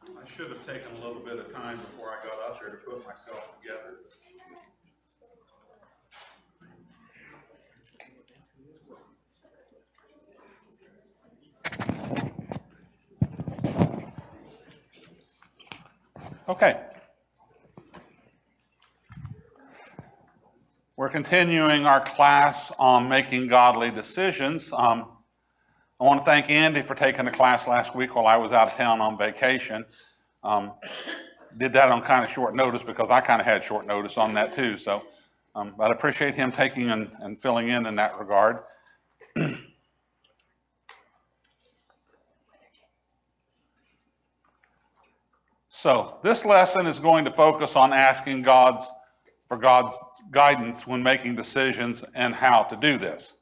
I should have taken a little bit of time before I got up here to put myself together. Okay. We're continuing our class on making godly decisions. I want to thank Andy for taking the class last week while I was out of town on vacation. Did that on kind of short notice because I kind of had short notice on that too. So, but I appreciate him taking and filling in that regard. So this lesson is going to focus on asking for God's guidance when making decisions and how to do this.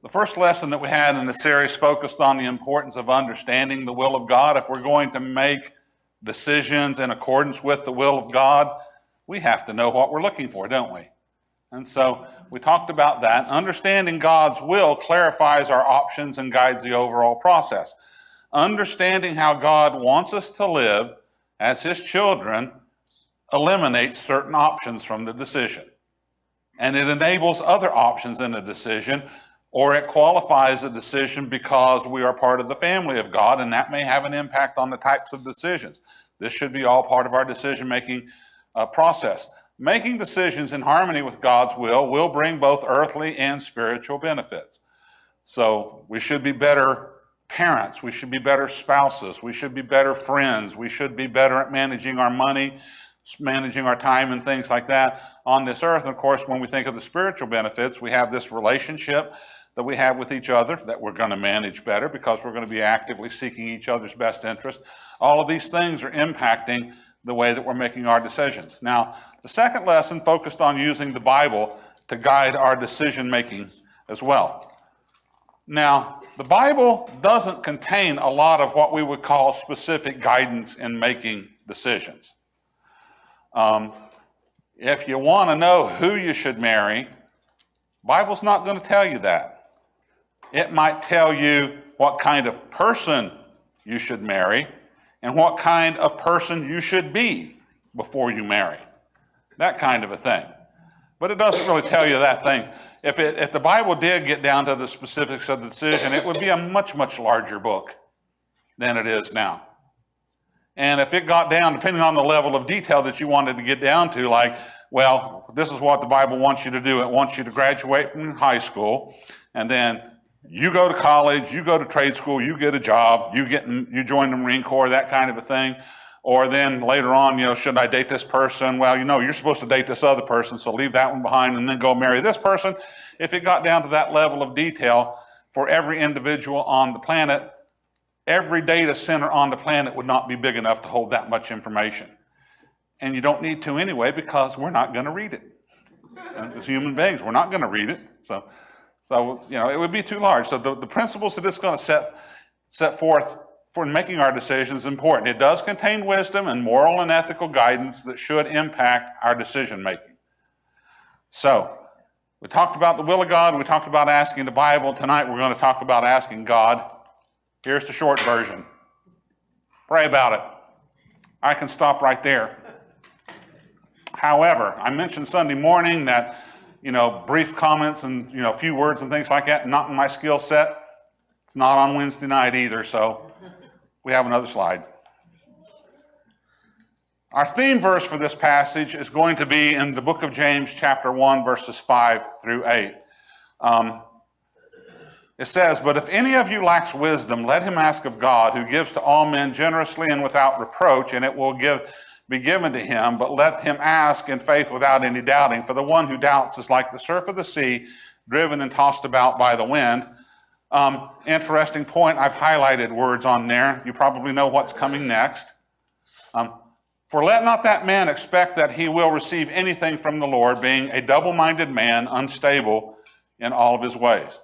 The first lesson that we had in the series focused on the importance of understanding the will of God. If we're going to make decisions in accordance with the will of God, we have to know what we're looking for, don't we? And so we talked about that. Understanding God's will clarifies our options and guides the overall process. Understanding how God wants us to live as His children eliminates certain options from the decision. And it enables other options in the decision, or it qualifies a decision because we are part of the family of God, and that may have an impact on the types of decisions. This should be all part of our decision-making process. Making decisions in harmony with God's will bring both earthly and spiritual benefits. So we should be better parents, we should be better spouses, we should be better friends, we should be better at managing our money, managing our time and things like that on this earth. And of course, when we think of the spiritual benefits, we have this relationship that we have with each other that we're going to manage better because we're going to be actively seeking each other's best interest. All of these things are impacting the way that we're making our decisions. Now, the second lesson focused on using the Bible to guide our decision making as well. Now, the Bible doesn't contain a lot of what we would call specific guidance in making decisions. If you want to know who you should marry, Bible's not going to tell you that. It might tell you what kind of person you should marry and what kind of person you should be before you marry. That kind of a thing. But it doesn't really tell you that thing. If the Bible did get down to the specifics of the decision, it would be a much, much larger book than it is now. And if it got down, depending on the level of detail that you wanted to get down to, like, well, this is what the Bible wants you to do. It wants you to graduate from high school, and then you go to college, you go to trade school, you get a job, you join the Marine Corps, that kind of a thing. Or then later on, should I date this person? Well, you're supposed to date this other person, so leave that one behind and then go marry this person. If it got down to that level of detail for every individual on the planet, every data center on the planet would not be big enough to hold that much information. And you don't need to anyway, because we're not going to read it. As human beings, we're not going to read it. So it would be too large. So the principles that it's going to set forth for making our decisions is important. It does contain wisdom and moral and ethical guidance that should impact our decision making. So we talked about the will of God. We talked about asking the Bible. Tonight we're going to talk about asking God. Here's the short version. Pray about it. I can stop right there. However, I mentioned Sunday morning that, brief comments and, a few words and things like that, not in my skill set. It's not on Wednesday night either, so we have another slide. Our theme verse for this passage is going to be in the book of James, chapter 1, verses 5 through 8. It says, "But if any of you lacks wisdom, let him ask of God, who gives to all men generously and without reproach, and it will be given to him. But let him ask in faith without any doubting. For the one who doubts is like the surf of the sea, driven and tossed about by the wind." Interesting point. I've highlighted words on there. You probably know what's coming next. "For let not that man expect that he will receive anything from the Lord, being a double-minded man, unstable in all of his ways."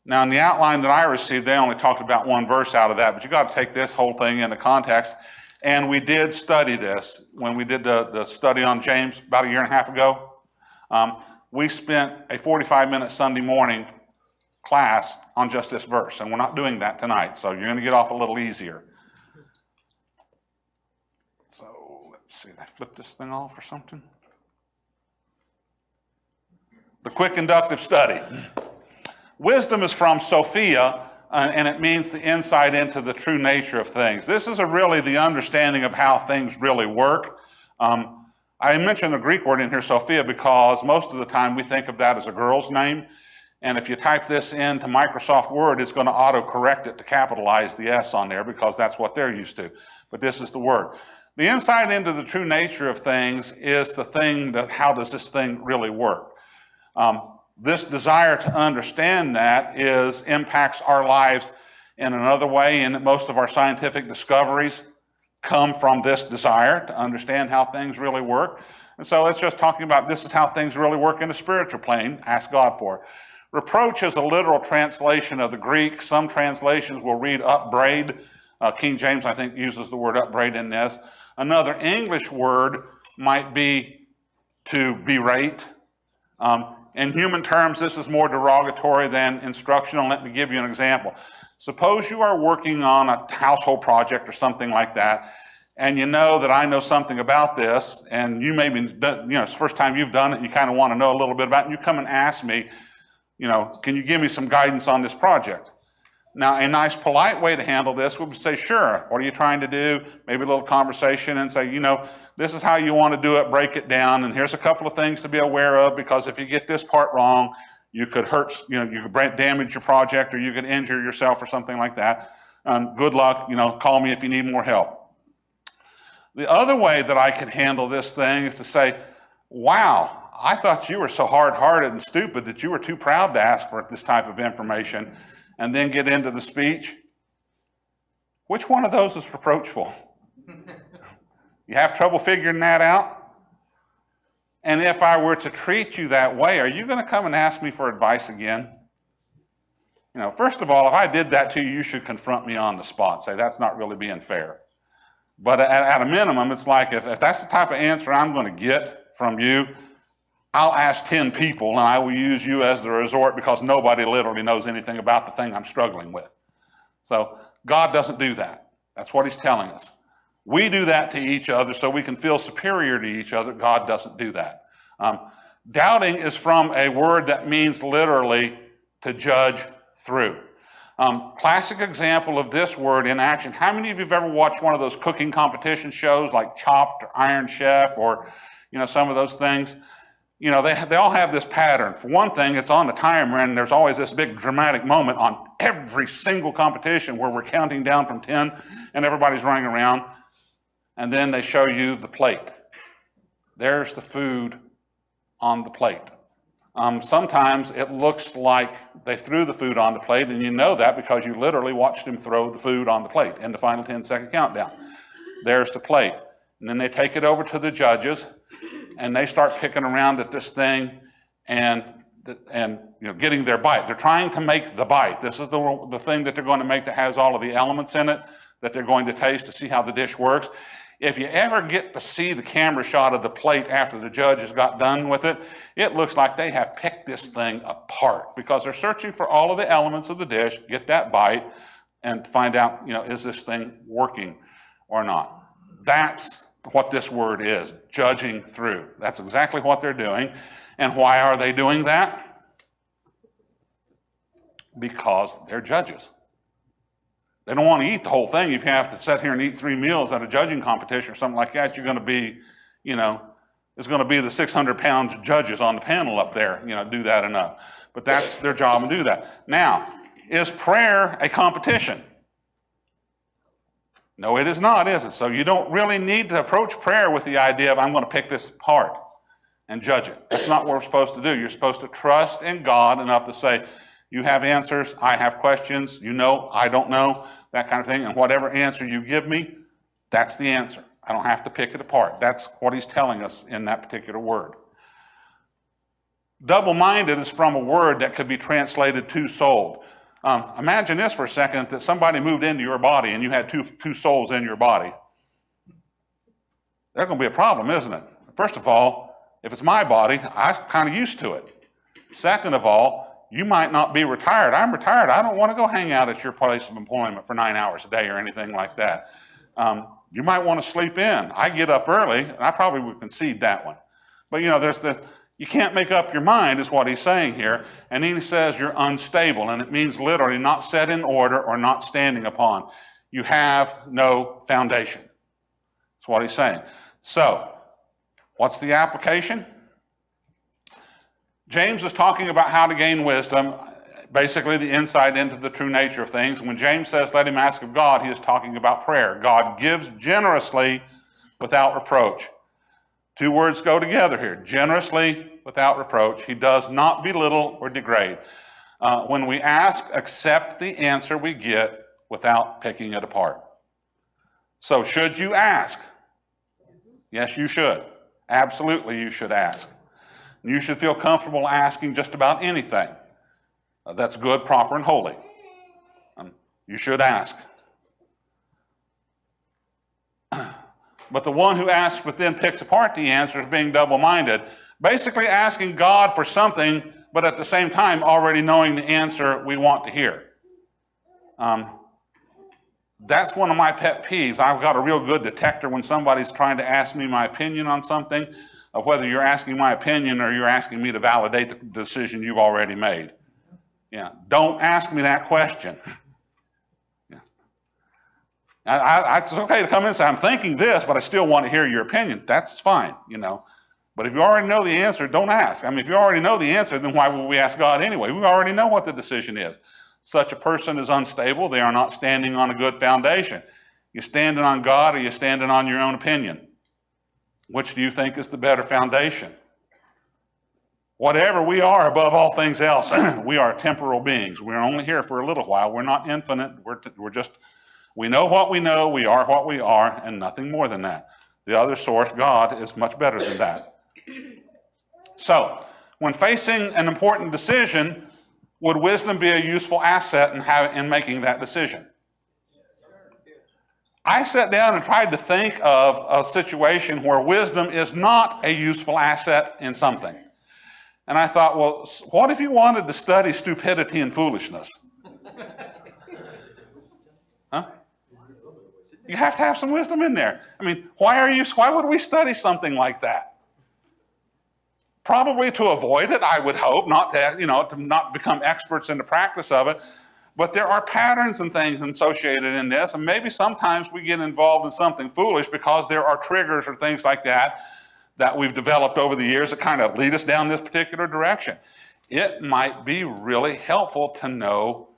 Now, in the outline that I received, they only talked about one verse out of that, but you got to take this whole thing into context. And we did study this when we did the study on James about a year and a half ago. We spent a 45-minute Sunday morning class on just this verse, and we're not doing that tonight, so you're going to get off a little easier. So let's see, did I flip this thing off or something? The quick inductive study. Wisdom is from Sophia, and it means the insight into the true nature of things. This is really the understanding of how things really work. I mentioned the Greek word in here, Sophia, because most of the time we think of that as a girl's name. And if you type this into Microsoft Word, it's going to auto-correct it to capitalize the S on there because that's what they're used to. But this is the word. The insight into the true nature of things is the thing that, how does this thing really work? This desire to understand that impacts our lives in another way, and most of our scientific discoveries come from this desire to understand how things really work. And so it's just talking about this is how things really work in the spiritual plane. Ask God for it. Reproach is a literal translation of the Greek. Some translations will read upbraid. King James, I think, uses the word upbraid in this. Another English word might be to berate. In human terms, this is more derogatory than instructional. Let me give you an example. Suppose you are working on a household project or something like that, and you know that I know something about this, and you maybe, it's the first time you've done it, and you kind of want to know a little bit about it, and you come and ask me, can you give me some guidance on this project? Now, a nice, polite way to handle this would be to say, sure, what are you trying to do? Maybe a little conversation and say, this is how you want to do it, break it down, and here's a couple of things to be aware of, because if you get this part wrong, you could hurt, you could damage your project, or you could injure yourself or something like that. Good luck, call me if you need more help. The other way that I could handle this thing is to say, wow, I thought you were so hard-hearted and stupid that you were too proud to ask for this type of information, and then get into the speech. Which one of those is reproachful? You have trouble figuring that out? And if I were to treat you that way, are you going to come and ask me for advice again? First of all, if I did that to you, you should confront me on the spot. Say, that's not really being fair. But at a minimum, it's like, if that's the type of answer I'm going to get from you, I'll ask 10 people, and I will use you as the resort because nobody literally knows anything about the thing I'm struggling with. So God doesn't do that. That's what he's telling us. We do that to each other so we can feel superior to each other. God doesn't do that. Doubting is from a word that means literally to judge through. Classic example of this word in action. How many of you have ever watched one of those cooking competition shows like Chopped or Iron Chef or some of those things? They all have this pattern. For one thing, it's on the timer, and there's always this big dramatic moment on every single competition where we're counting down from 10 and everybody's running around, and then they show you the plate. There's the food on the plate. Sometimes it looks like they threw the food on the plate, and you know that because you literally watched them throw the food on the plate in the final 10-second countdown. There's the plate. And then they take it over to the judges, and they start picking around at this thing and getting their bite. They're trying to make the bite. This is the thing that they're going to make that has all of the elements in it that they're going to taste to see how the dish works. If you ever get to see the camera shot of the plate after the judges got done with it, it looks like they have picked this thing apart because they're searching for all of the elements of the dish, get that bite, and find out, is this thing working or not? That's what this word is, judging through. That's exactly what they're doing. And why are they doing that? Because they're judges. They don't want to eat the whole thing. If you have to sit here and eat 3 meals at a judging competition or something like that, you're going to be, it's going to be the 600-pound judges on the panel up there, do that enough. But that's their job to do that. Now, is prayer a competition? No, it is not, is it? So you don't really need to approach prayer with the idea of, I'm going to pick this apart and judge it. That's not what we're supposed to do. You're supposed to trust in God enough to say, you have answers, I have questions, you know, I don't know, that kind of thing. And whatever answer you give me, that's the answer. I don't have to pick it apart. That's what he's telling us in that particular word. Double-minded is from a word that could be translated two-souled. Imagine this for a second, that somebody moved into your body and you had two souls in your body. There's going to be a problem, isn't it? First of all, if it's my body, I'm kind of used to it. Second of all, you might not be retired. I'm retired. I don't want to go hang out at your place of employment for 9 hours a day or anything like that. You might want to sleep in. I get up early, and I probably would concede that one. But you know, you can't make up your mind is what he's saying here. And then he says you're unstable, and it means literally not set in order or not standing upon. You have no foundation. That's what he's saying. So, what's the application? James is talking about how to gain wisdom, basically the insight into the true nature of things. When James says, let him ask of God, he is talking about prayer. God gives generously without reproach. Two words go together here, generously without reproach. He does not belittle or degrade. When we ask, accept the answer we get without picking it apart. So should you ask? Yes, you should. Absolutely, you should ask. You should feel comfortable asking just about anything that's good, proper, and holy. You should ask. But the one who asks but then picks apart the answer is being double-minded, basically asking God for something, but at the same time already knowing the answer we want to hear. That's one of my pet peeves. I've got a real good detector when somebody's trying to ask me my opinion on something, of whether you're asking my opinion or you're asking me to validate the decision you've already made. Yeah, don't ask me that question. It's okay to come in and say, I'm thinking this, but I still want to hear your opinion. That's fine, you know. But if you already know the answer, don't ask. I mean, if you already know the answer, then why would we ask God anyway? We already know what the decision is. Such a person is unstable. They are not standing on a good foundation. You standing on God or you standing on your own opinion? Which do you think is the better foundation? Whatever we are above all things else, we are temporal beings. We're only here for a little while. We're not infinite. We know what we know. We are what we are, and nothing more than that. The other source, God, is much better than that. So, when facing an important decision, would wisdom be a useful asset in making that decision? I sat down and tried to think of a situation where wisdom is not a useful asset in something. And I thought, well, what if you wanted to study stupidity and foolishness? Huh? You have to have some wisdom in there. I mean, why would we study something like that? Probably to avoid it, I would hope, not to not become experts in the practice of it. But there are patterns and things associated in this, and maybe sometimes we get involved in something foolish because there are triggers or things like that we've developed over the years that kind of lead us down this particular direction. It might be really helpful to know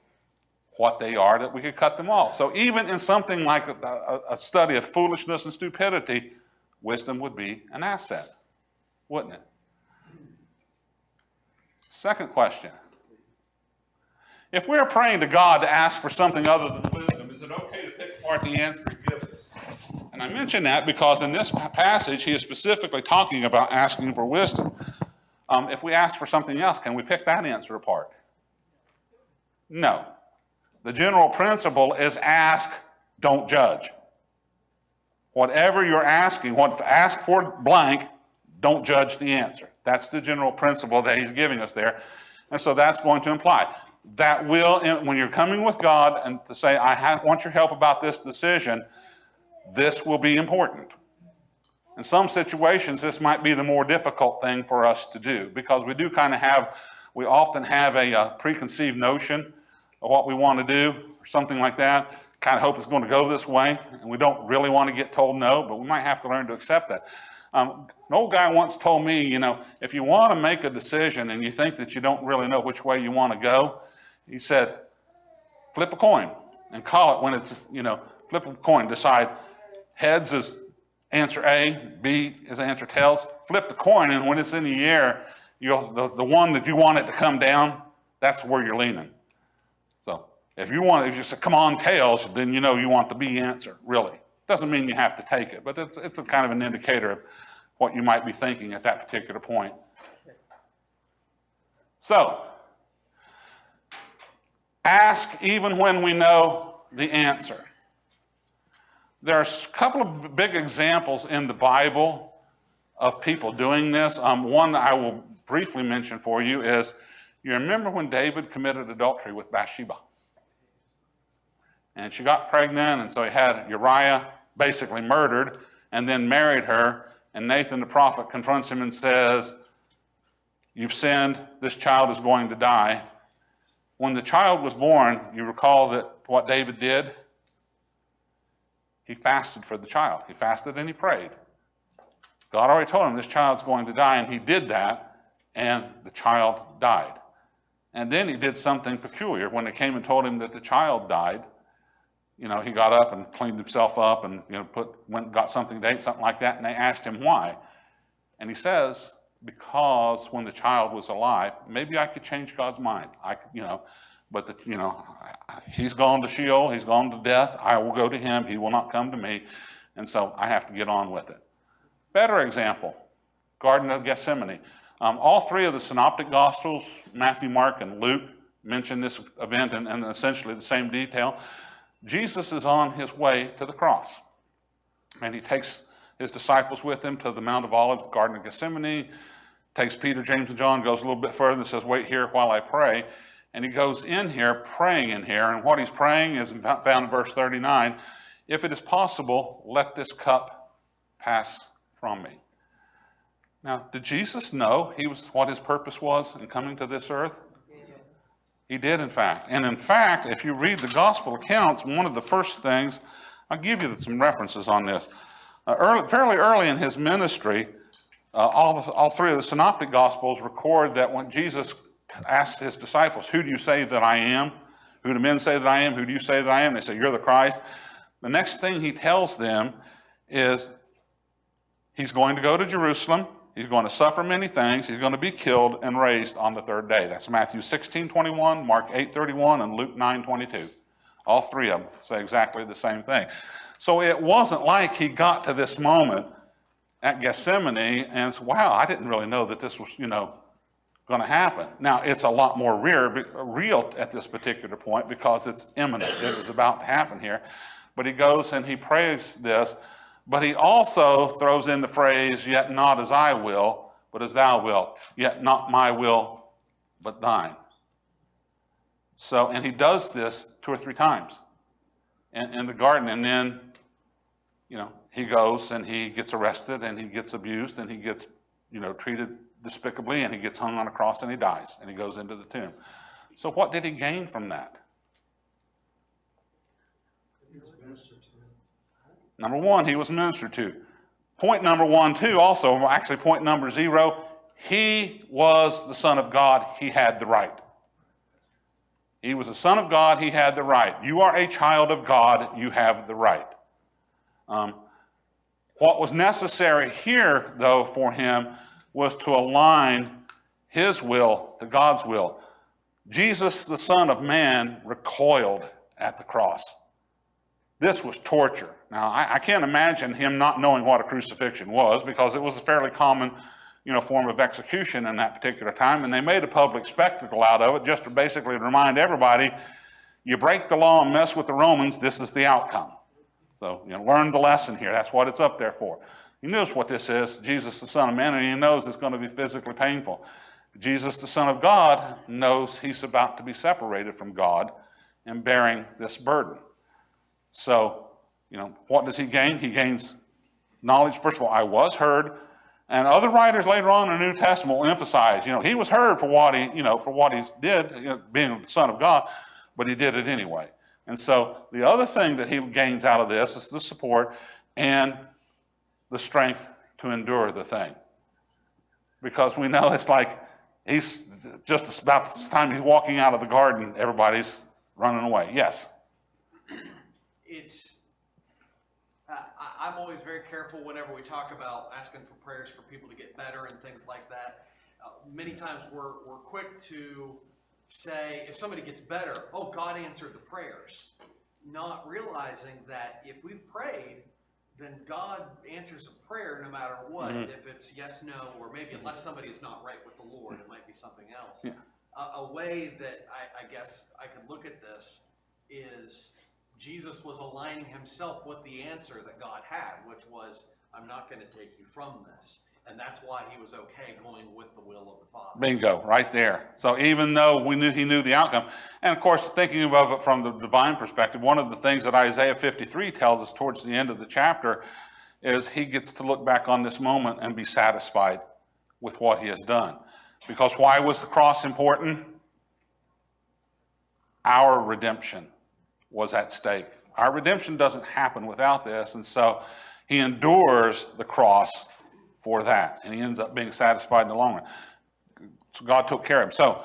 what they are, that we could cut them off. So even in something like a study of foolishness and stupidity, wisdom would be an asset, wouldn't it? Second question. If we're praying to God to ask for something other than wisdom, is it okay to pick apart the answer he gives us? And I mention that because in this passage, he is specifically talking about asking for wisdom. If we ask for something else, can we pick that answer apart? No. The general principle is ask, don't judge. Whatever you're asking, ask for blank, don't judge the answer. That's the general principle that he's giving us there. And so that's going to imply that when you're coming with God and to say, I want your help about this decision, this will be important. In some situations, this might be the more difficult thing for us to do because we often have a preconceived notion of what we want to do or something like that. Kind of hope it's going to go this way, and we don't really want to get told no, but we might have to learn to accept that. An old guy once told me, if you want to make a decision and you think that you don't really know which way you want to go, he said, flip a coin and call it when it's, flip a coin, decide heads is answer A, B is answer tails. Flip the coin, and when it's in the air, the one that you want it to come down, that's where you're leaning. So if you say, come on, tails, then you want the B answer, really. Doesn't mean you have to take it, but it's a kind of an indicator of what you might be thinking at that particular point. So, ask even when we know the answer. There's a couple of big examples in the Bible of people doing this. One I will briefly mention for you is, you remember when David committed adultery with Bathsheba? And she got pregnant, and so he had Uriah basically murdered, and then married her. And Nathan the prophet confronts him and says, you've sinned, this child is going to die. When the child was born, you recall that what David did? He fasted for the child. He fasted and he prayed. God already told him this child's going to die, and he did that, and the child died. And then he did something peculiar. When they came and told him that the child died, he got up and cleaned himself up and went and got something to eat, something like that, and they asked him why. And he says, because when the child was alive, maybe I could change God's mind. But he's gone to Sheol, he's gone to death. I will go to him, he will not come to me, and so I have to get on with it. Better example, Garden of Gethsemane. All three of the synoptic gospels, Matthew, Mark, and Luke, mention this event in essentially the same detail. Jesus is on his way to the cross, and he takes his disciples with him to the Mount of Olives, Garden of Gethsemane, takes Peter, James, and John, goes a little bit further and says, wait here while I pray. And he goes in here, praying in here, and what he's praying is found in verse 39, if it is possible, let this cup pass from me. Now, did Jesus know what his purpose was in coming to this earth? He did, in fact. And in fact, if you read the gospel accounts, one of the first things, I'll give you some references on this. Fairly early in his ministry, all three of the synoptic gospels record that when Jesus asked his disciples, who do you say that I am? Who do men say that I am? Who do you say that I am? They say, you're the Christ. The next thing he tells them is he's going to go to Jerusalem. He's going to suffer many things. He's going to be killed and raised on the third day. That's Matthew 16:21, Mark 8:31, and Luke 9:22. All three of them say exactly the same thing. So it wasn't like he got to this moment at Gethsemane and said, wow, I didn't really know that this was, going to happen. Now, it's a lot more real at this particular point because it's imminent. It is about to happen here. But he goes and he prays this. But he also throws in the phrase, yet not as I will, but as thou wilt. Yet not my will, but thine. So, and he does this 2 or 3 times in the garden. And then, he goes and he gets arrested and he gets abused and he gets, treated despicably, and he gets hung on a cross and he dies and he goes into the tomb. So what did he gain from that? Number one, he was ministered to. Point number 1, too, also, actually point number 0, he was the Son of God. He had the right. He was the Son of God. He had the right. You are a child of God. You have the right. What was necessary here, though, for him was to align his will to God's will. Jesus, the Son of Man, recoiled at the cross. This was torture. Now, I can't imagine him not knowing what a crucifixion was, because it was a fairly common, form of execution in that particular time, and they made a public spectacle out of it just to basically remind everybody, you break the law and mess with the Romans, this is the outcome. So, learn the lesson here. That's what it's up there for. He knows what this is, Jesus, the Son of Man, and he knows it's going to be physically painful. Jesus, the Son of God, knows he's about to be separated from God and bearing this burden. So, what does he gain? He gains knowledge. First of all, I was heard. And other writers later on in the New Testament will emphasize, he was heard for what he did, being the Son of God, but he did it anyway. And so the other thing that he gains out of this is the support and the strength to endure the thing. Because we know it's like he's just about the time he's walking out of the garden, everybody's running away. Yes? I'm always very careful whenever we talk about asking for prayers for people to get better and things like that. Many times we're quick to say, if somebody gets better, oh, God answered the prayers. Not realizing that if we've prayed, then God answers a prayer no matter what. Mm-hmm. If it's yes, no, or maybe unless somebody is not right with the Lord, it might be something else. Yeah. A way that I guess I could look at this is Jesus was aligning himself with the answer that God had, which was, I'm not going to take you from this. And that's why he was okay going with the will of the Father. Bingo, right there. So even though he knew the outcome, and of course, thinking of it from the divine perspective, one of the things that Isaiah 53 tells us towards the end of the chapter is he gets to look back on this moment and be satisfied with what he has done. Because why was the cross important? Our redemption was at stake. Our redemption doesn't happen without this, and so he endures the cross for that, and he ends up being satisfied in the long run. So God took care of him. So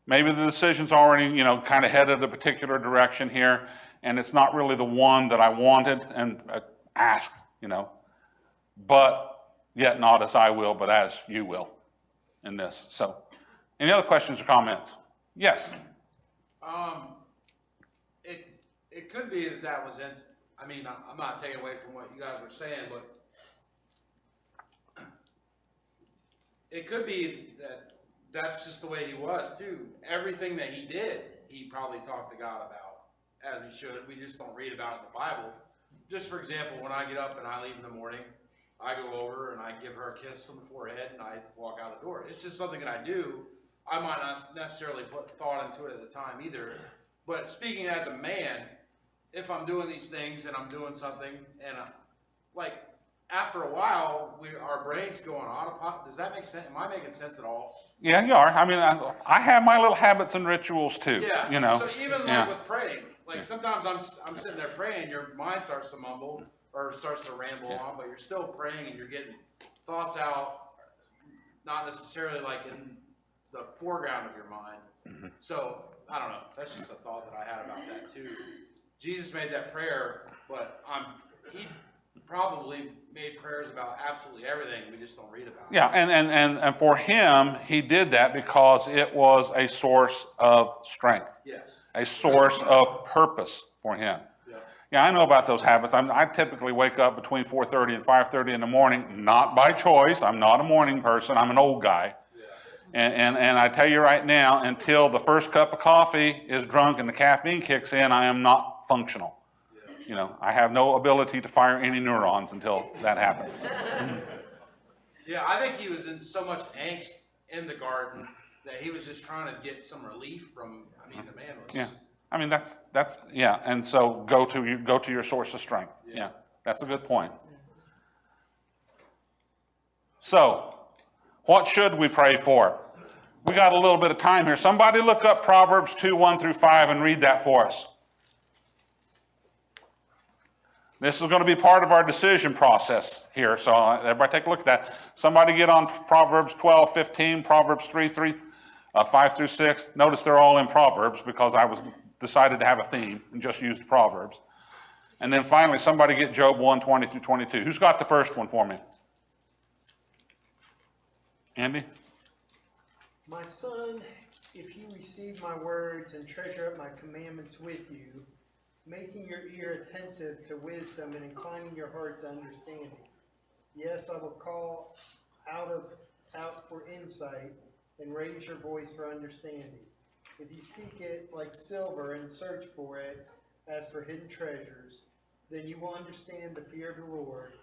maybe the decision's already, kind of headed a particular direction here, and it's not really the one that I wanted and asked, but yet not as I will, but as you will in this. So any other questions or comments? Yes. It could be that was in. I mean, I'm not taking away from what you guys were saying, but it could be that that's just the way he was too. Everything that he did, he probably talked to God about, as he should. We just don't read about it in the Bible. Just for example, when I get up and I leave in the morning, I go over and I give her a kiss on the forehead and I walk out the door. It's just something that I do. I might not necessarily put thought into it at the time either. But speaking as a man, if I'm doing these things and I'm doing something and after a while, our brains go on autopilot. Does that make sense? Am I making sense at all? Yeah, you are. I mean, I have my little habits and rituals too. Yeah. So even with praying, sometimes I'm sitting there praying, your mind starts to mumble or starts to ramble on, but you're still praying and you're getting thoughts out, not necessarily in the foreground of your mind. Mm-hmm. So I don't know. That's just a thought that I had about that too. Jesus made that prayer, but he probably made prayers about absolutely everything. We just don't read about it. Yeah, and for him, he did that because it was a source of strength. Yes. A source of purpose for him. Yeah. Yeah, I know about those habits. I typically wake up between 4:30 and 5:30 in the morning, not by choice. I'm not a morning person. I'm an old guy. And I tell you right now, until the first cup of coffee is drunk and the caffeine kicks in, I am not functional. I have no ability to fire any neurons until that happens. Yeah, I think he was in so much angst in the garden that he was just trying to get some relief from. The man was. Yeah, that's yeah. And so go to your source of strength. Yeah, that's a good point. So, what should we pray for? We got a little bit of time here. Somebody look up Proverbs 2:1-5 and read that for us. This is going to be part of our decision process here, so everybody take a look at that. Somebody get on Proverbs 12:15, Proverbs 5-6. Notice they're all in Proverbs because I decided to have a theme and just used Proverbs. And then finally, somebody get Job 1:20-22. Who's got the first one for me? Andy? My son, if you receive my words and treasure up my commandments with you, making your ear attentive to wisdom and inclining your heart to understanding. Yes, I will call out for insight and raise your voice for understanding. If you seek it like silver and search for it as for hidden treasures, then you will understand the fear of the Lord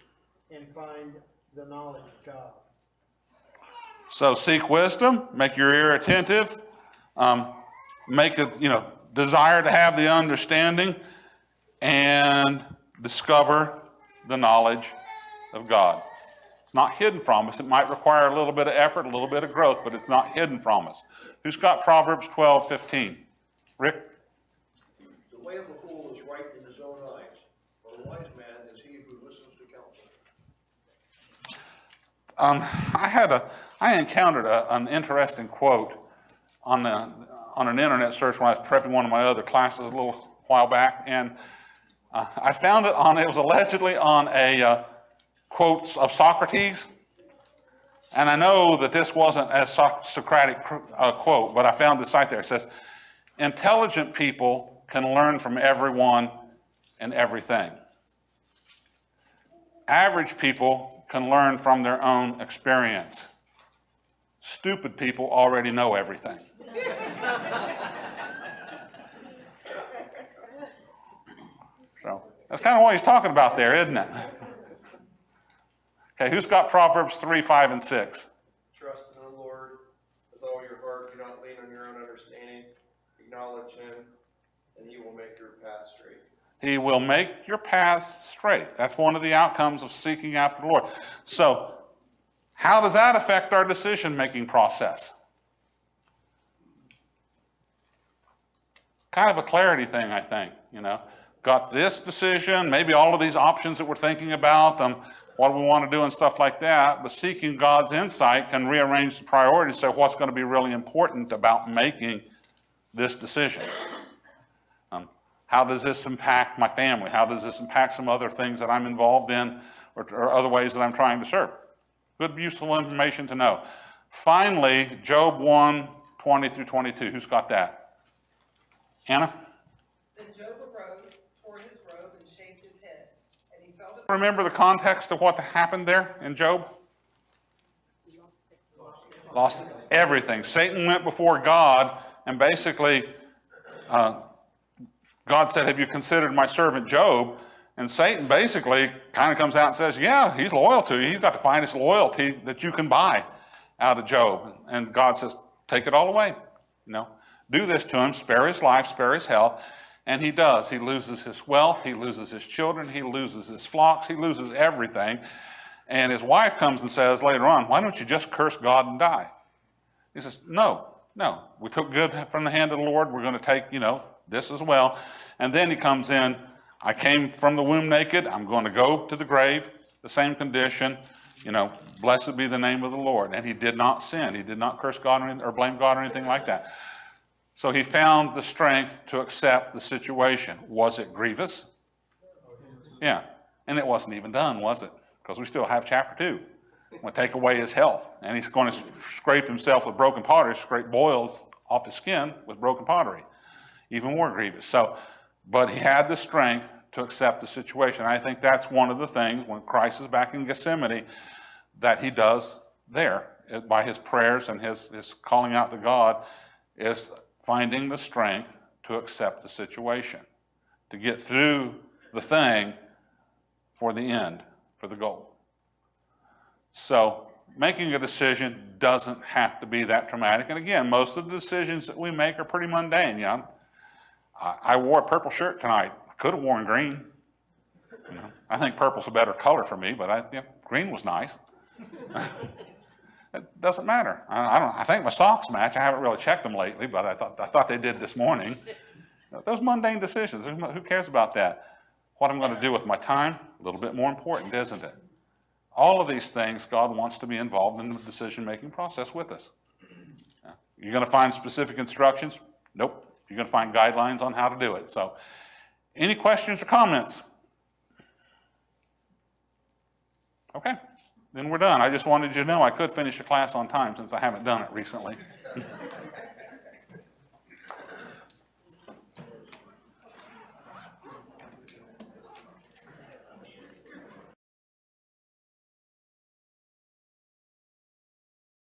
and find the knowledge of God. So seek wisdom, make your ear attentive, make it, desire to have the understanding, and discover the knowledge of God. It's not hidden from us. It might require a little bit of effort, a little bit of growth, but it's not hidden from us. Who's got Proverbs 12:15? Rick? The way of a fool is right in his own eyes, but a wise man is he who listens to counsel. I encountered an interesting quote on an internet search when I was prepping one of my other classes a little while back, and I found it was allegedly on a quote of Socrates, and I know that this wasn't a Socratic quote, but I found the site there. It says, intelligent people can learn from everyone and everything. Average people can learn from their own experience. Stupid people already know everything. So that's kind of what he's talking about there, isn't it? Okay, who's got Proverbs 3, 5, and 6? Trust in the Lord with all your heart. Do not lean on your own understanding. Acknowledge him, and he will make your path straight. He will make your paths straight. That's one of the outcomes of seeking after the Lord. So, how does that affect our decision-making process? Kind of a clarity thing, I think, Got this decision, maybe all of these options that we're thinking about, what we want to do and stuff like that, but seeking God's insight can rearrange the priorities, say what's going to be really important about making this decision. How does this impact my family? How does this impact some other things that I'm involved in or other ways that I'm trying to serve? Good, useful information to know. Finally, Job 1, 20 through 22. Who's got that? Hannah? Then Job arose, tore his robe, and shaved his head, and he fell to Remember the context of what happened there in Job? Lost everything. Satan went before God, and basically God said, have you considered my servant Job? And Satan basically kind of comes out and says, yeah, he's loyal to you. He's got the finest loyalty that you can buy out of Job. And God says, take it all away. Do this to him, spare his life, spare his health. And he does. He loses his wealth. He loses his children. He loses his flocks. He loses everything. And his wife comes and says later on, why don't you just curse God and die? He says, no. We took good from the hand of the Lord. We're going to take, this as well. And then he comes in, I came from the womb naked. I'm going to go to the grave, the same condition. Blessed be the name of the Lord. And he did not sin. He did not curse God or blame God or anything like that. So he found the strength to accept the situation. Was it grievous? Yeah. And it wasn't even done, was it? Because we still have chapter 2. We'll take away his health. And he's going to scrape himself with broken pottery, scrape boils off his skin with broken pottery. Even more grievous. But he had the strength to accept the situation. I think that's one of the things when Christ is back in Gethsemane that he does there by his prayers and his calling out to God is finding the strength to accept the situation, to get through the thing for the end, for the goal. So making a decision doesn't have to be that traumatic. And again, most of the decisions that we make are pretty mundane. I wore a purple shirt tonight. I could have worn green. I think purple's a better color for me, but green was nice. It doesn't matter. I think my socks match. I haven't really checked them lately, but I thought they did this morning. Those mundane decisions, who cares about that? What I'm going to do with my time, a little bit more important, isn't it? All of these things, God wants to be involved in the decision-making process with us. You're going to find specific instructions? Nope. You're going to find guidelines on how to do it. So, any questions or comments? Okay, then we're done. I just wanted you to know I could finish a class on time since I haven't done it recently.